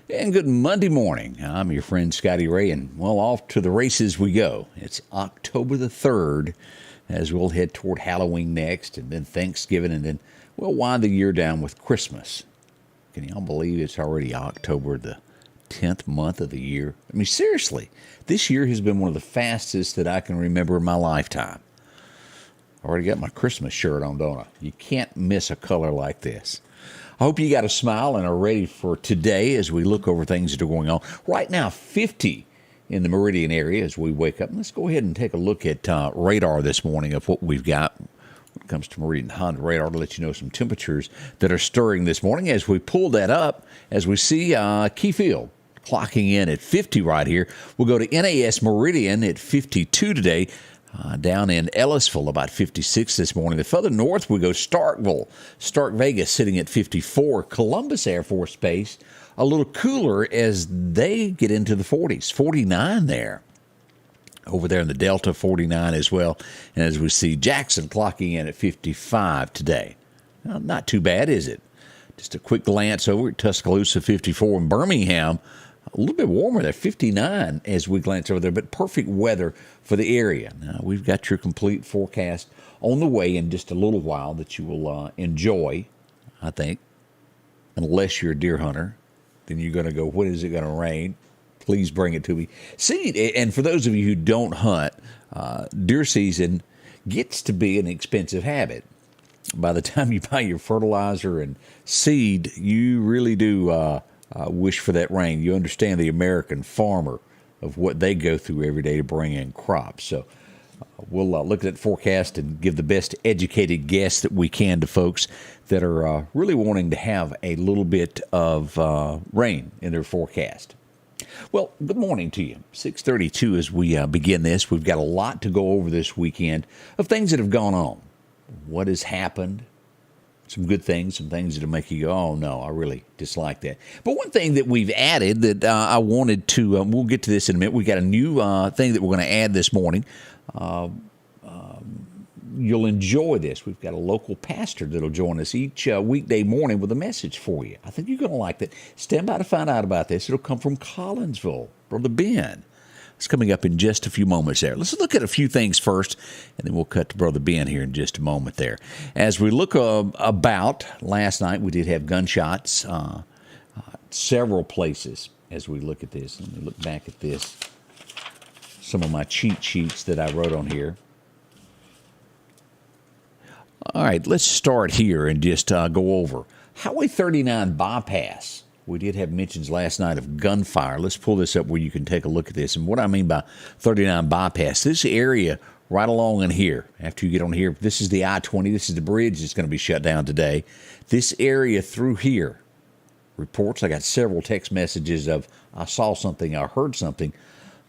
And good Monday morning. I'm your friend Scotty Ray, and well, off to the races we go. It's October the 3rd as we'll head toward Halloween next, and then Thanksgiving, and then we'll wind the year down with Christmas. Can y'all believe it's already October, the 10th month of the year? I mean, seriously, this year has been one of the fastest that I can remember in my lifetime. I already got my Christmas shirt on, don't I? You can't miss a color like this. I hope you got a smile and are ready for today as we look over things that are going on. Right now, 50 in the Meridian area as we wake up. Let's go ahead and take a look at radar this morning of what we've got when it comes to Meridian Honda radar to let you know some temperatures that are stirring this morning. As we pull that up, as we see Keyfield clocking in at 50 right here. We'll go to NAS Meridian at 52 today. Down in Ellisville, about 56 this morning. The further north we go, Starkville, Stark Vegas sitting at 54. Columbus Air Force Base, a little cooler as they get into the 40s. 49 there. Over there in the Delta, 49 as well. And as we see Jackson clocking in at 55 today. Well, not too bad, is it? Just a quick glance over at Tuscaloosa, 54. And Birmingham, a little bit warmer there, 59 as we glance over there, but perfect weather for the area. Now, we've got your complete forecast on the way in just a little while that you will enjoy, I think. Unless you're a deer hunter, then you're going to go, when is it going to rain? Please bring it to me. See, and for those of you who don't hunt, deer season gets to be an expensive habit. By the time you buy your fertilizer and seed, you really do wish for that rain. You understand the American farmer of what they go through every day to bring in crops. So we'll look at that forecast and give the best educated guess that we can to folks that are really wanting to have a little bit of rain in their forecast. Well, good morning to you. 6:32 as we begin this. We've got a lot to go over this weekend of things that have gone on. What has happened? Some good things, some things that'll make you go, oh, no, I really dislike that. But one thing that we've added that I wanted to, we'll get to this in a minute. We got a new thing that we're going to add this morning. You'll enjoy this. We've got a local pastor that'll join us each weekday morning with a message for you. I think you're going to like that. Stand by to find out about this. It'll come from Collinsville, Brother Ben. It's coming up in just a few moments there. Let's look at a few things first, and then we'll cut to Brother Ben here in just a moment there. As we look about, last night we did have gunshots several places as we look at this. Let me look back at this. Some of my cheat sheets that I wrote on here. All right, let's start here and just go over. Highway 39 bypass. We did have mentions last night of gunfire. Let's pull this up where you can take a look at this. And what I mean by 39 bypass, this area right along in here, after you get on here, this is the I-20. This is the bridge that's going to be shut down today. This area through here, reports, I got several text messages of I saw something, I heard something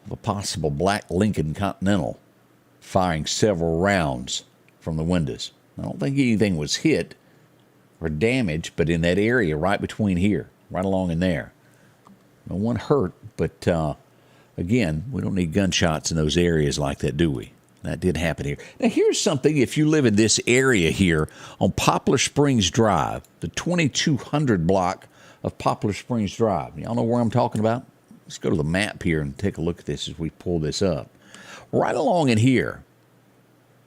of a possible black Lincoln Continental firing several rounds from the windows. I don't think anything was hit or damaged, but in that area right between here, right along in there. No one hurt, but again, we don't need gunshots in those areas like that, do we? That did happen here. Now, here's something, if you live in this area here on Poplar Springs Drive, the 2200 block of Poplar Springs Drive. Y'all know where I'm talking about? Let's go to the map here and take a look at this as we pull this up. Right along in here,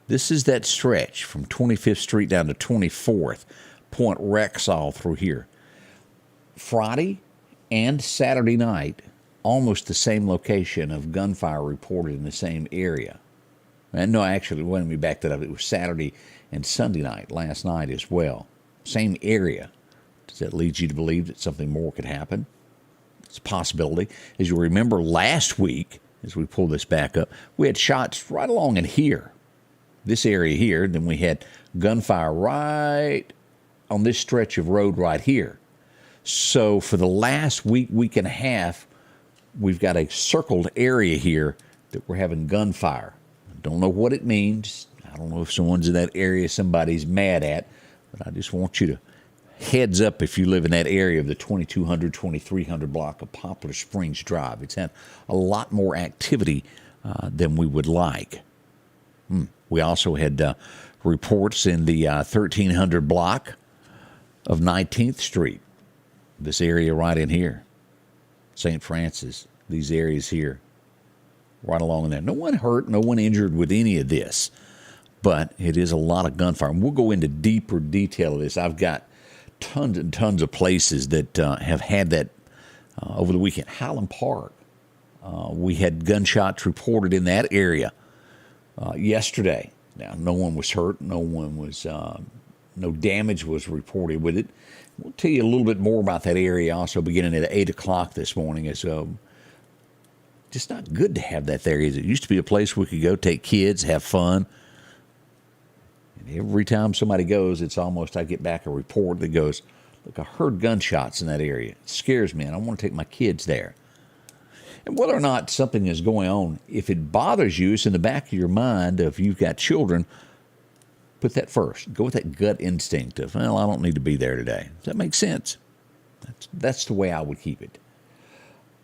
this is that stretch from 25th Street down to 24th, Point Rexall through here. Friday and Saturday night, almost the same location of gunfire reported in the same area. And no, actually, let me back that up. It was Saturday and Sunday night, last night as well. Same area. Does that lead you to believe that something more could happen? It's a possibility. As you remember last week, as we pull this back up, we had shots right along in here, this area here. Then we had gunfire right on this stretch of road right here. So for the last week and a half, we've got a circled area here that we're having gunfire. I don't know what it means. I don't know if someone's in that area somebody's mad at, but I just want you to heads up if you live in that area of the 2200, 2300 block of Poplar Springs Drive. It's had a lot more activity than we would like. We also had reports in the 1300 block of 19th Street. This area right in here. St. Francis, these areas here, right along in there. No one hurt, no one injured with any of this, but it is a lot of gunfire. And we'll go into deeper detail of this. I've got tons and tons of places that have had that over the weekend. Highland Park, we had gunshots reported in that area yesterday. Now, no one was hurt, no damage was reported with it. We'll tell you a little bit more about that area also beginning at 8 o'clock this morning. It's just not good to have that there. It used to be a place we could go take kids, have fun. And every time somebody goes, it's almost I get back a report that goes, look, I heard gunshots in that area. It scares me, and I want to take my kids there. And whether or not something is going on, if it bothers you, it's in the back of your mind. If you've got children, put that first. Go with that gut instinct of, well, I don't need to be there today. Does that make sense? That's the way I would keep it.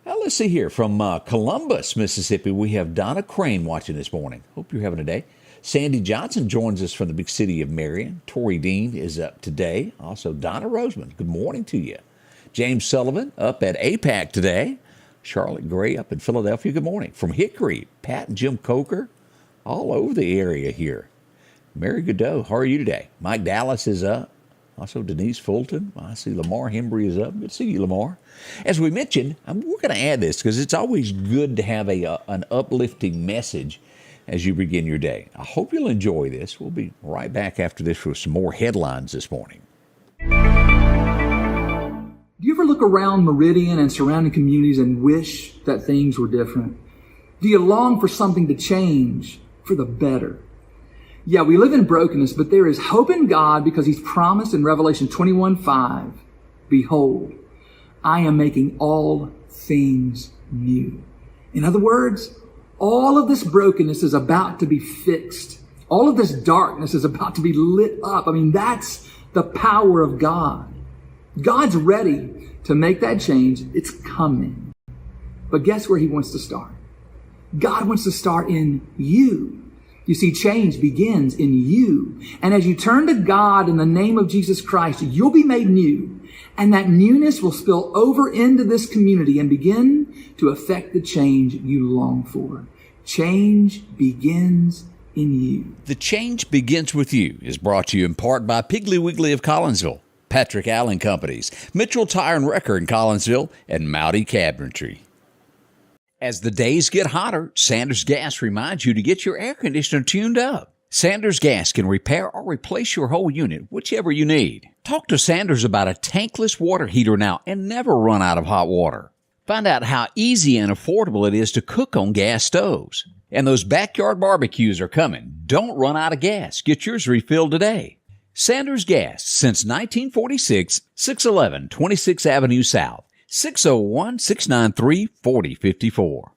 Now, let's see here. From Columbus, Mississippi, we have Donna Crane watching this morning. Hope you're having a day. Sandy Johnson joins us from the big city of Meridian. Tori Dean is up today. Also, Donna Roseman, good morning to you. James Sullivan up at APAC today. Charlotte Gray up in Philadelphia, good morning. From Hickory, Pat and Jim Coker, all over the area here. Mary Godot, how are you today? Mike Dallas is up. Also, Denise Fulton. I see Lamar Hembry is up. Good to see you, Lamar. As we mentioned, we're going to add this because it's always good to have an uplifting message as you begin your day. I hope you'll enjoy this. We'll be right back after this with some more headlines this morning. Do you ever look around Meridian and surrounding communities and wish that things were different? Do you long for something to change for the better? Yeah, we live in brokenness, but there is hope in God because He's promised in Revelation 21:5, behold, I am making all things new. In other words, all of this brokenness is about to be fixed. All of this darkness is about to be lit up. I mean, that's the power of God. God's ready to make that change. It's coming. But guess where He wants to start? God wants to start in you. You see, change begins in you. And as you turn to God in the name of Jesus Christ, you'll be made new. And that newness will spill over into this community and begin to affect the change you long for. Change begins in you. The Change Begins With You is brought to you in part by Piggly Wiggly of Collinsville, Patrick Allen Companies, Mitchell Tire and Wrecker in Collinsville, and Mowdy Cabinetry. As the days get hotter, Sanders Gas reminds you to get your air conditioner tuned up. Sanders Gas can repair or replace your whole unit, whichever you need. Talk to Sanders about a tankless water heater now and never run out of hot water. Find out how easy and affordable it is to cook on gas stoves. And those backyard barbecues are coming. Don't run out of gas. Get yours refilled today. Sanders Gas, since 1946, 611 26th Avenue South. 601-693-4054.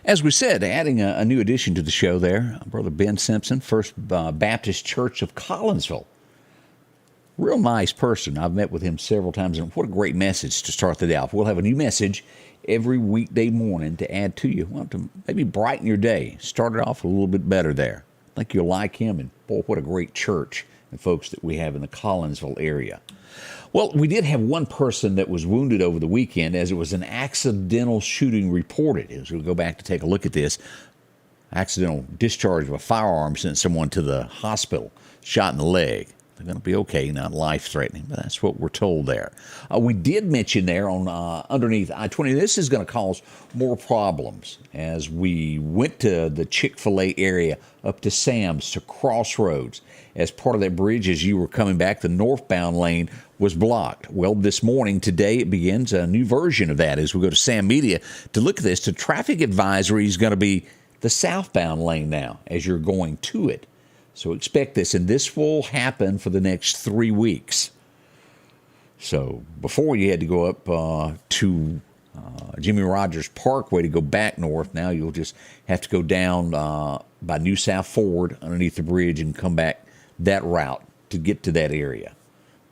As we said, adding a new addition to the show there, Brother Ben Simpson, First Baptist Church of Collinsville. Real nice person. I've met with him several times, and what a great message to start the day off. We'll have a new message every weekday morning to add to you. Well, to maybe brighten your day. Start it off a little bit better there. I think you'll like him, and boy, what a great church and folks that we have in the Collinsville area. Well, we did have one person that was wounded over the weekend as it was an accidental shooting reported. As we go back to take a look at this, accidental discharge of a firearm sent someone to the hospital, shot in the leg. They're going to be okay, not life-threatening, but that's what we're told there. We did mention there on underneath I-20, this is going to cause more problems as we went to the Chick-fil-A area, up to Sam's, to Crossroads. As part of that bridge, as you were coming back, the northbound lane was blocked. Well, this morning, today, it begins a new version of that as we go to Sam Media to look at this. The traffic advisory is going to be the southbound lane now as you're going to it. So expect this, and this will happen for the next 3 weeks. So before you had to go up to Jimmy Rogers Parkway to go back north. Now you'll just have to go down by New South Ford underneath the bridge and come back that route to get to that area.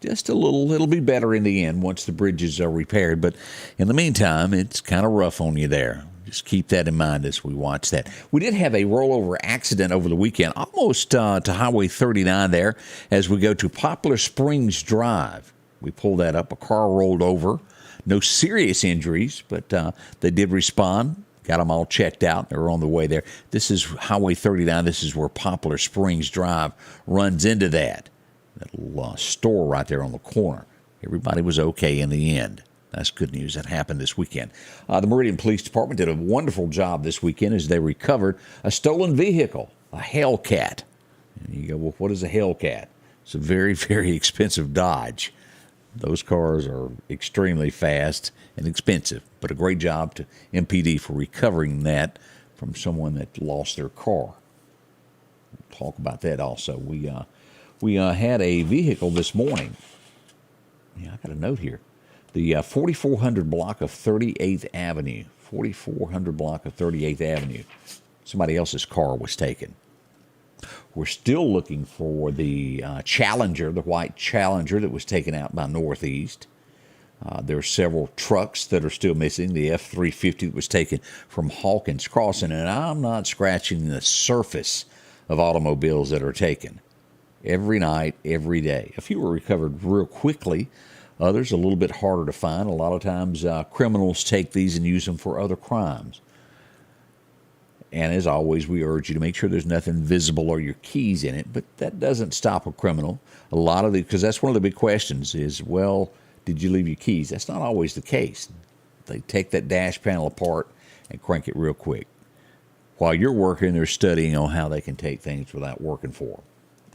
Just a little, it'll be better in the end once the bridges are repaired. But in the meantime, it's kind of rough on you there. Just keep that in mind as we watch that. We did have a rollover accident over the weekend, almost to Highway 39 there as we go to Poplar Springs Drive. We pulled that up. A car rolled over No serious injuries, but they did respond. Got them all checked out. They were on the way there. This is Highway 39. This is where Poplar Springs Drive runs into that little store right there on the corner. Everybody was okay in the end. That's good news. That happened this weekend. The Meridian Police Department did a wonderful job this weekend as they recovered a stolen vehicle, a Hellcat. And you go, well, what is a Hellcat? It's a very, very expensive Dodge. Those cars are extremely fast and expensive, but a great job to MPD for recovering that from someone that lost their car. We'll talk about that also. We had a vehicle this morning. Yeah, I got a note here. The 4400 block of 38th Avenue. 4400 block of 38th Avenue. Somebody else's car was taken. We're still looking for the Challenger, the white Challenger that was taken out by Northeast. There are several trucks that are still missing. The F-350 that was taken from Hawkins Crossing, and I'm not scratching the surface of automobiles that are taken. Every night, every day. A few were recovered real quickly. Others a little bit harder to find. A lot of times criminals take these and use them for other crimes. And as always, we urge you to make sure there's nothing visible or your keys in it, but that doesn't stop a criminal. A lot of because that's one of the big questions is, well, did you leave your keys? That's not always the case. They take that dash panel apart and crank it real quick. While you're working, they're studying on how they can take things without working for them.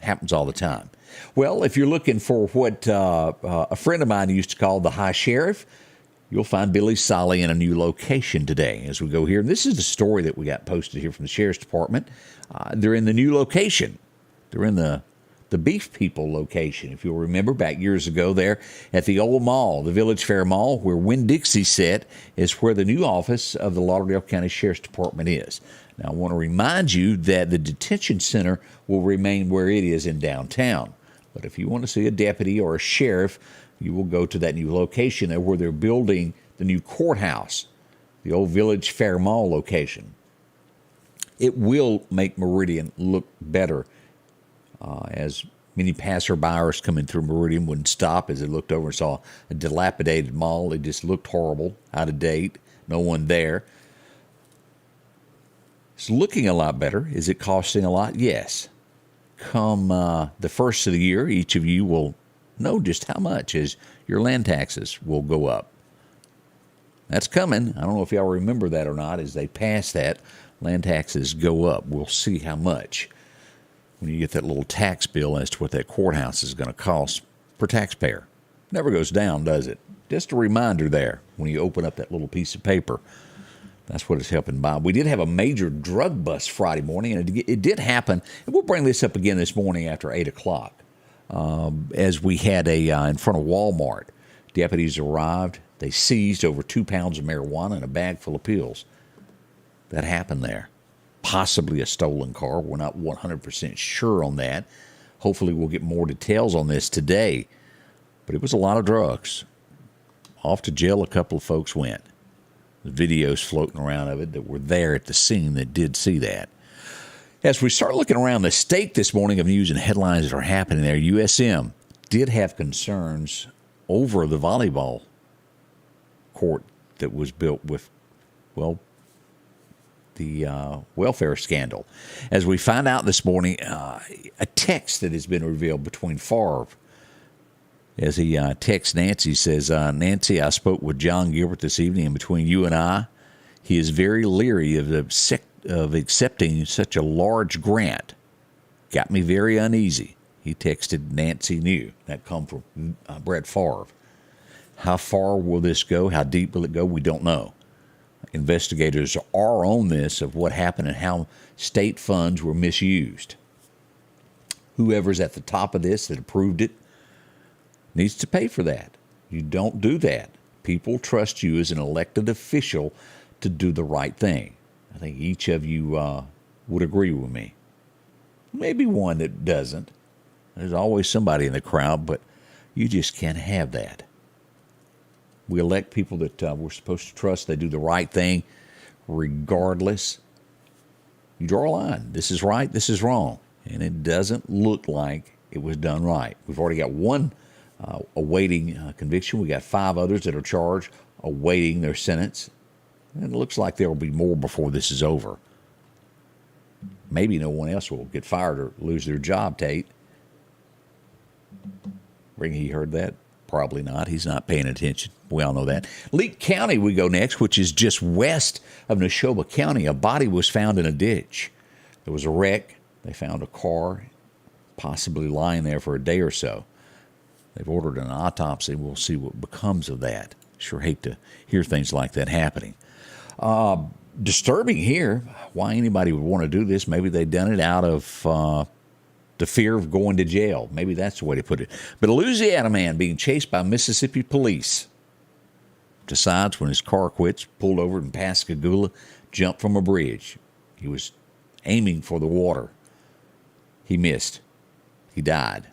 Happens all the time. Well, if you're looking for what a friend of mine used to call the High Sheriff, you'll find Billy Solly in a new location today as we go here. And this is the story that we got posted here from the Sheriff's Department. They're in the new location. They're in the Beef People location. If you'll remember back years ago there at the old mall, the Village Fair Mall, where Winn-Dixie sat, is where the new office of the Lauderdale County Sheriff's Department is. Now, I want to remind you that the detention center will remain where it is in downtown. But if you want to see a deputy or a sheriff, you will go to that new location there where they're building the new courthouse, the old Village Fair Mall location. It will make Meridian look better as many passerbyers coming through Meridian wouldn't stop as they looked over and saw a dilapidated mall. It just looked horrible, out of date, no one there. It's looking a lot better. Is it costing a lot? Yes. Come the first of the year, each of you will know just how much as your land taxes will go up. That's coming. I don't know if y'all remember that or not. As they pass that, land taxes go up. We'll see how much when you get that little tax bill as to what that courthouse is going to cost per taxpayer. Never goes down, does it? Just a reminder there when you open up that little piece of paper. That's what it's helping by. We did have a major drug bust Friday morning, and it did happen. And we'll bring this up again this morning after 8 o'clock. As we had in front of Walmart, deputies arrived. They seized over 2 pounds of marijuana and a bag full of pills. That happened there. Possibly a stolen car. We're not 100% sure on that. Hopefully we'll get more details on this today. But it was a lot of drugs. Off to jail a couple of folks went. The videos floating around of it that were there at the scene that did see that. As we start looking around the state this morning of news and headlines that are happening there, USM did have concerns over the volleyball court that was built with, well, the welfare scandal. As we find out this morning, a text that has been revealed between Favre, as he texts Nancy, says, Nancy, I spoke with John Gilbert this evening, and between you and I, he is very leery of accepting such a large grant. Got me very uneasy. He texted Nancy New. That come from Brett Favre. How far will this go? How deep will it go? We don't know. Investigators are on this of what happened and how state funds were misused. Whoever's at the top of this that approved it needs to pay for that. You don't do that. People trust you as an elected official to do the right thing. I think each of you would agree with me. Maybe one that doesn't. There's always somebody in the crowd, but you just can't have that. We elect people that we're supposed to trust. They do the right thing regardless. You draw a line. This is right, this is wrong. And it doesn't look like it was done right. We've already got one awaiting conviction. We got 5 others that are charged. awaiting their sentence. And it looks like there will be more before this is over. Maybe no one else will get fired or lose their job, Tate. He heard that? Probably not. He's not paying attention. We all know that. Leake County we go next, which is just west of Neshoba County. A body was found in a ditch. There was a wreck. They found a car possibly lying there for a day or so. They've ordered an autopsy. We'll see what becomes of that. Sure hate to hear things like that happening. Disturbing here. Why anybody would want to do this. Maybe they've done it out of the fear of going to jail. Maybe that's the way to put it. But a Louisiana man being chased by Mississippi police decides when his car quits, pulled over in Pascagoula, jumped from a bridge. He was aiming for the water. He missed. He died.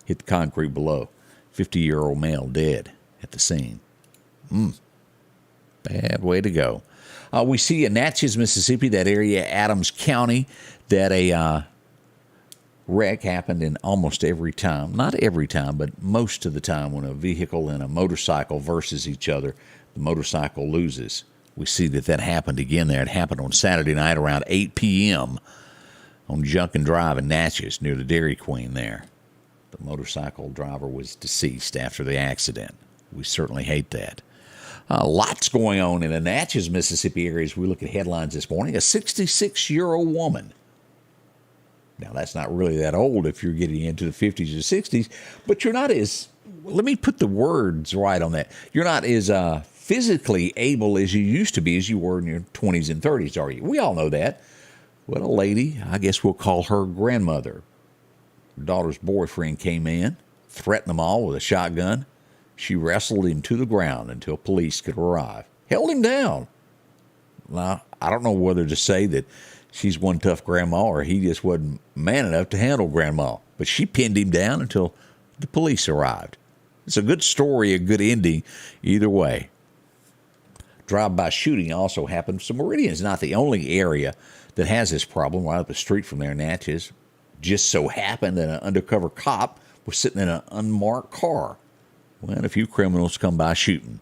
Hit the concrete below. 50-year-old male dead at the scene. Bad way to go. We see in Natchez, Mississippi, that area, Adams County, that a wreck happened in almost every time. Not every time, but most of the time when a vehicle and a motorcycle versus each other, the motorcycle loses. We see that happened again there. It happened on Saturday night around 8 p.m. on Junkin Drive in Natchez near the Dairy Queen there. The motorcycle driver was deceased after the accident. We certainly hate that. Lots going on in the Natchez, Mississippi area as we look at headlines this morning. A 66-year-old woman. Now, that's not really that old if you're getting into the 50s or 60s, but you're not as, let me put the words right on that. You're not as physically able as you used to be as you were in your 20s and 30s, are you? We all know that. Well, a lady, I guess we'll call her grandmother. Her daughter's boyfriend came in, threatened them all with a shotgun. She wrestled him to the ground until police could arrive. Held him down. Now, I don't know whether to say that she's one tough grandma or he just wasn't man enough to handle grandma. But she pinned him down until the police arrived. It's a good story, a good ending, either way. Drive-by shooting also happened. So Meridian is not the only area that has this problem. Right up the street from there, Natchez. Just so happened that an undercover cop was sitting in an unmarked car when a few criminals come by shooting.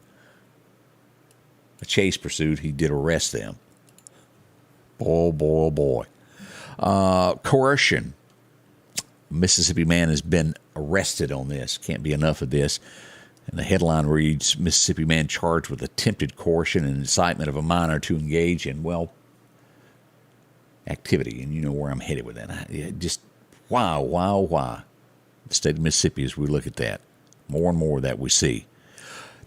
A chase pursued. He did arrest them. Boy, boy, boy. Coercion. Mississippi man has been arrested on this. Can't be enough of this. And the headline reads, Mississippi man charged with attempted coercion and incitement of a minor to engage in, well, activity. And you know where I'm headed with that. Just, why? The state of Mississippi, as we look at that. More and more of that we see.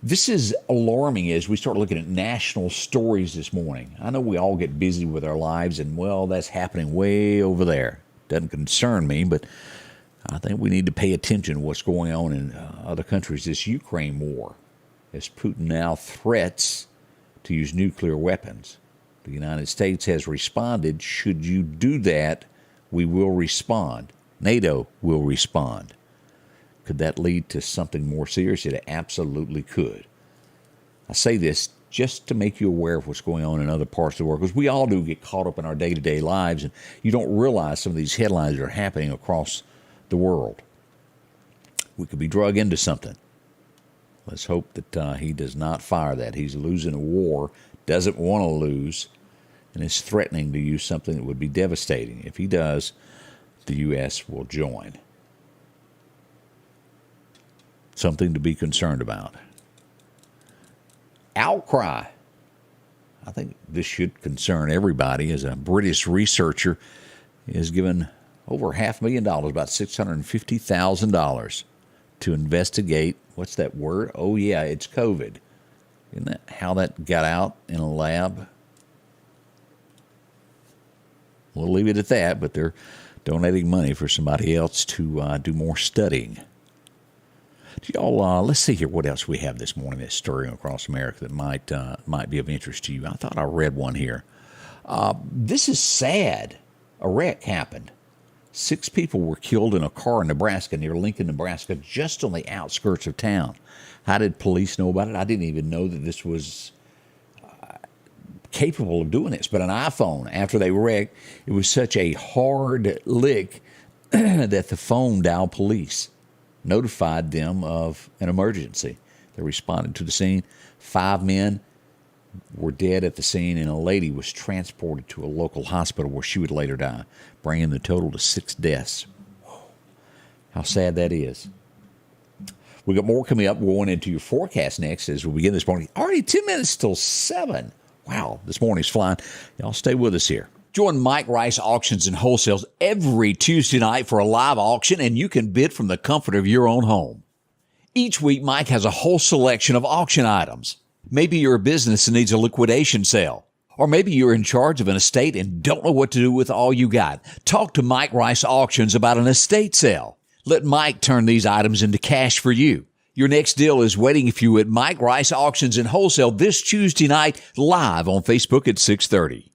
This is alarming as we start looking at national stories this morning. I know we all get busy with our lives, and, well, that's happening way over there. Doesn't concern me, but I think we need to pay attention to what's going on in other countries. This Ukraine war, as Putin now threats to use nuclear weapons. The United States has responded. Should you do that, we will respond. NATO will respond. Could that lead to something more serious? It absolutely could. I say this just to make you aware of what's going on in other parts of the world, because we all do get caught up in our day-to-day lives, and you don't realize some of these headlines that are happening across the world. We could be drug into something. Let's hope that he does not fire that. He's losing a war, doesn't want to lose, and is threatening to use something that would be devastating. If he does, the U.S. will join. Something to be concerned about. Outcry. I think this should concern everybody, as a British researcher is given over $500,000, about $650,000, to investigate, what's that word? Oh, yeah, it's COVID. Isn't that how that got out in a lab? We'll leave it at that, but they're donating money for somebody else to do more studying. Y'all, let's see here what else we have this morning that's stirring across America that might be of interest to you. I thought I read one here. This is sad. A wreck happened. 6 people were killed in a car in Nebraska, near Lincoln, Nebraska, just on the outskirts of town. How did police know about it? I didn't even know that this was capable of doing this. But an iPhone, after they wrecked, it was such a hard lick that the phone dialed police, notified them of an emergency. They responded to the scene. 5 men were dead at the scene, and a lady was transported to a local hospital where she would later die, bringing the total to 6 deaths. How sad that is. We got more coming up. We're going into your forecast next as we begin this morning. Already 10 minutes till 7. Wow, this morning's flying. Y'all stay with us here. Join Mike Rice Auctions and Wholesales every Tuesday night for a live auction, and you can bid from the comfort of your own home. Each week, Mike has a whole selection of auction items. Maybe you're a business that needs a liquidation sale. Or maybe you're in charge of an estate and don't know what to do with all you got. Talk to Mike Rice Auctions about an estate sale. Let Mike turn these items into cash for you. Your next deal is waiting for you at Mike Rice Auctions and Wholesale this Tuesday night, live on Facebook at 6:30.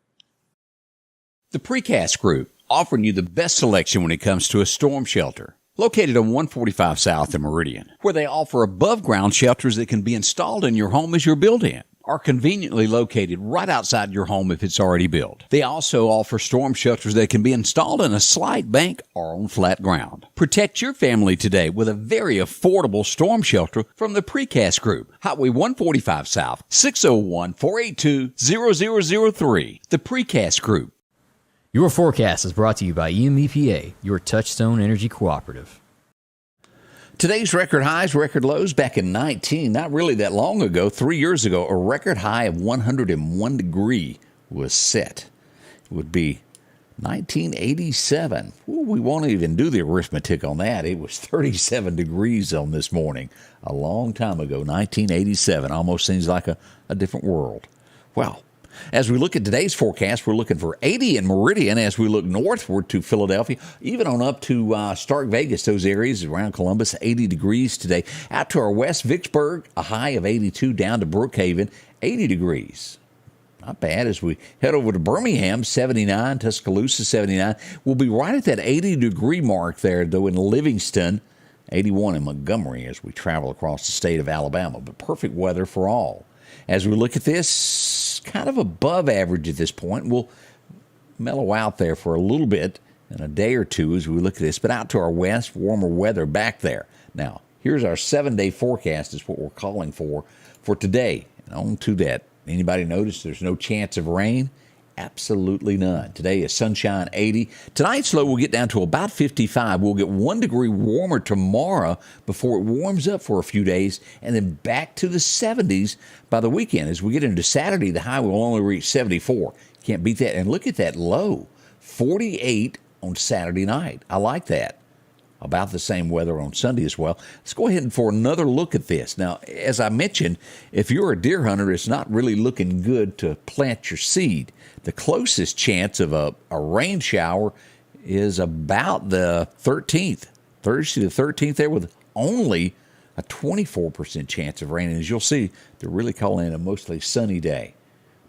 The Precast Group, offering you the best selection when it comes to a storm shelter. Located on 145 South in Meridian, where they offer above-ground shelters that can be installed in your home as you're building it, are conveniently located right outside your home if it's already built. They also offer storm shelters that can be installed in a slight bank or on flat ground. Protect your family today with a very affordable storm shelter from the Precast Group. Highway 145 South, 601-482-0003. The Precast Group. Your forecast is brought to you by EMEPA, your Touchstone Energy Cooperative. Today's record highs, record lows back in 19, not really that long ago, 3 years ago, a record high of 101 degree was set. It would be 1987. Ooh, we won't even do the arithmetic on that. It was 37 degrees on this morning, a long time ago, 1987. Almost seems like a different world. Well, as we look at today's forecast, we're looking for 80 in Meridian as we look northward to Philadelphia, even on up to Stark Vegas, those areas around Columbus, 80 degrees today. Out to our west, Vicksburg, a high of 82, down to Brookhaven, 80 degrees. Not bad. As we head over to Birmingham, 79, Tuscaloosa, 79. We'll be right at that 80-degree mark there, though, in Livingston, 81 in Montgomery as we travel across the state of Alabama. But perfect weather for all. As we look at this, kind of above average at this point. We'll mellow out there for a little bit in a day or two as we look at this. But out to our west, warmer weather back there. Now, here's our 7-day forecast is what we're calling for today. And on to that. Anybody notice there's no chance of rain? Absolutely none. Today is sunshine, 80. Tonight's low will get down to about 55. We'll get 1 degree warmer tomorrow before it warms up for a few days, and then back to the 70s by the weekend. As we get into Saturday, the high will only reach 74. Can't beat that. And look at that low, 48 on Saturday night. I like that. About the same weather on Sunday as well. Let's go ahead and for another look at this. Now, as I mentioned, if you're a deer hunter, it's not really looking good to plant your seed. The closest chance of a rain shower is about the 13th, Thursday the 13th there, with only a 24% chance of rain. And as you'll see, they're really calling it a mostly sunny day.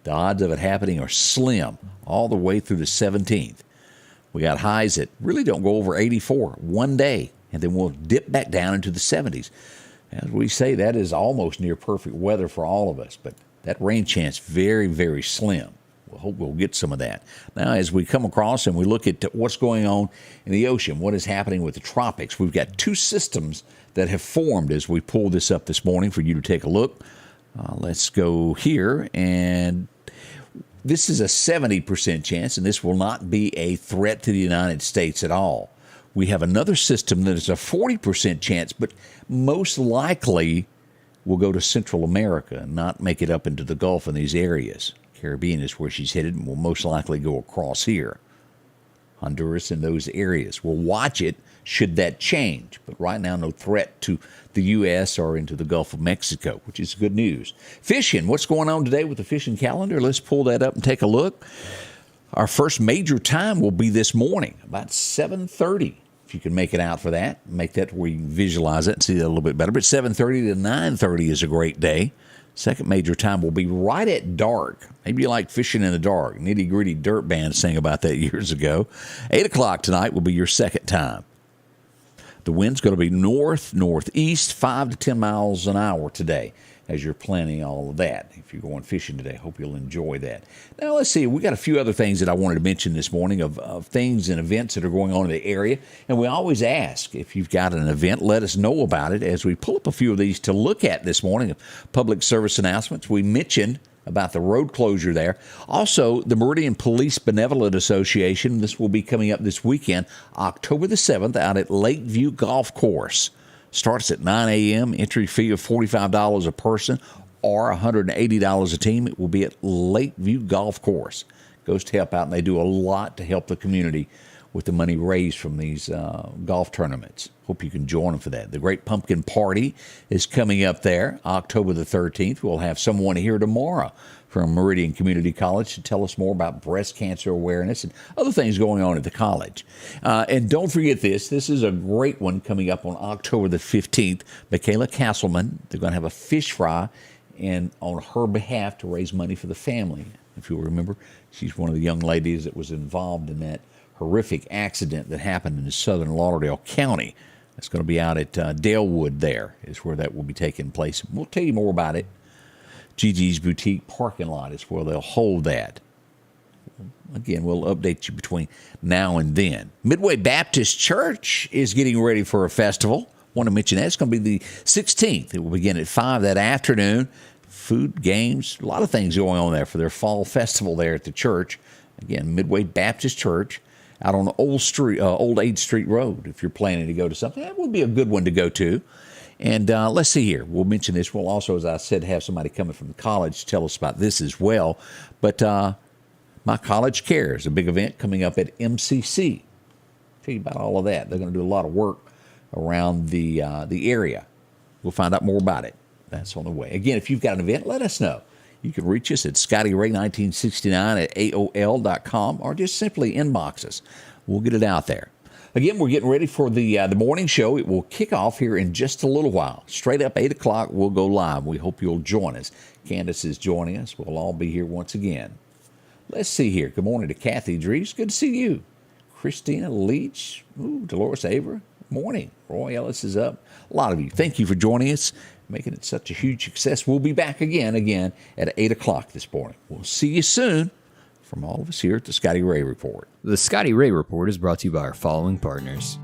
The odds of it happening are slim all the way through the 17th. We got highs that really don't go over 84 one day, and then we'll dip back down into the 70s. As we say, that is almost near perfect weather for all of us, but that rain chance very, very slim. We'll hope we'll get some of that. Now, as we come across and we look at what's going on in the ocean, what is happening with the tropics, we've got 2 systems that have formed as we pull this up this morning for you to take a look. Let's go here, and this is a 70% chance, and this will not be a threat to the United States at all. We have another system that is a 40% chance, but most likely will go to Central America and not make it up into the Gulf in these areas. Caribbean is where she's headed and will most likely go across here. Honduras and those areas. We'll watch it should that change, but right now no threat to the U.S. or into the Gulf of Mexico, which is good news. Fishing, what's going on today with the fishing calendar? Let's pull that up and take a look. Our first major time will be this morning, about 7:30. If you can make it out for that, make that where you can visualize it and see that a little bit better. But 7:30 to 9:30 is a great day. Second major time will be right at dark. Maybe you like fishing in the dark. Nitty Gritty Dirt Band sang about that years ago. 8 o'clock tonight will be your second time. The wind's going to be north-northeast, 5 to 10 miles an hour today. as you're planning all of that. If you're going fishing today, hope you'll enjoy that. Now, let's see. We got a few other things that I wanted to mention this morning of things and events that are going on in the area. And we always ask, if you've got an event, let us know about it as we pull up a few of these to look at this morning. Public service announcements. We mentioned about the road closure there. Also, the Meridian Police Benevolent Association. This will be coming up this weekend, October the 7th, out at Lakeview Golf Course. Starts at 9 a.m., entry fee of $45 a person or $180 a team. It will be at Lakeview Golf Course. Goes to help out, and they do a lot to help the community with the money raised from these golf tournaments. Hope you can join them for that. The Great Pumpkin Party is coming up there, October the 13th. We'll have someone here tomorrow from Meridian Community College to tell us more about breast cancer awareness and other things going on at the college. And don't forget this. This is a great one coming up on October the 15th. Michaela Castleman, they're going to have a fish fry and on her behalf to raise money for the family. If you'll remember, she's one of the young ladies that was involved in that horrific accident that happened in southern Lauderdale County. It's going to be out at Dalewood there is where that will be taking place. We'll tell you more about it. Gigi's Boutique parking lot is where they'll hold that. Again, we'll update you between now and then. Midway Baptist Church is getting ready for a festival. Want to mention that. It's going to be the 16th. It will begin at 5 that afternoon. Food, games, a lot of things going on there for their fall festival there at the church. Again, Midway Baptist Church out on Old 8th Street Road. If you're planning to go to something, that would be a good one to go to. And let's see here. We'll mention this. We'll also, as I said, have somebody coming from the college to tell us about this as well. But My College Cares, a big event coming up at MCC. Tell you about all of that. They're going to do a lot of work around the area. We'll find out more about it. That's on the way. Again, if you've got an event, let us know. You can reach us at ScottyRay1969 at AOL.com or just simply inbox us. We'll get it out there. Again, we're getting ready for the morning show. It will kick off here in just a little while. Straight up 8 o'clock, we'll go live. We hope you'll join us. Candace is joining us. We'll all be here once again. Let's see here. Good morning to Kathy Dries. Good to see you. Christina Leach. Ooh, Dolores Aver. Morning. Roy Ellis is up. A lot of you. Thank you for joining us, making it such a huge success. We'll be back again at 8 o'clock this morning. We'll see you soon. From all of us here at the Scotty Ray Report. The Scotty Ray Report is brought to you by our following partners: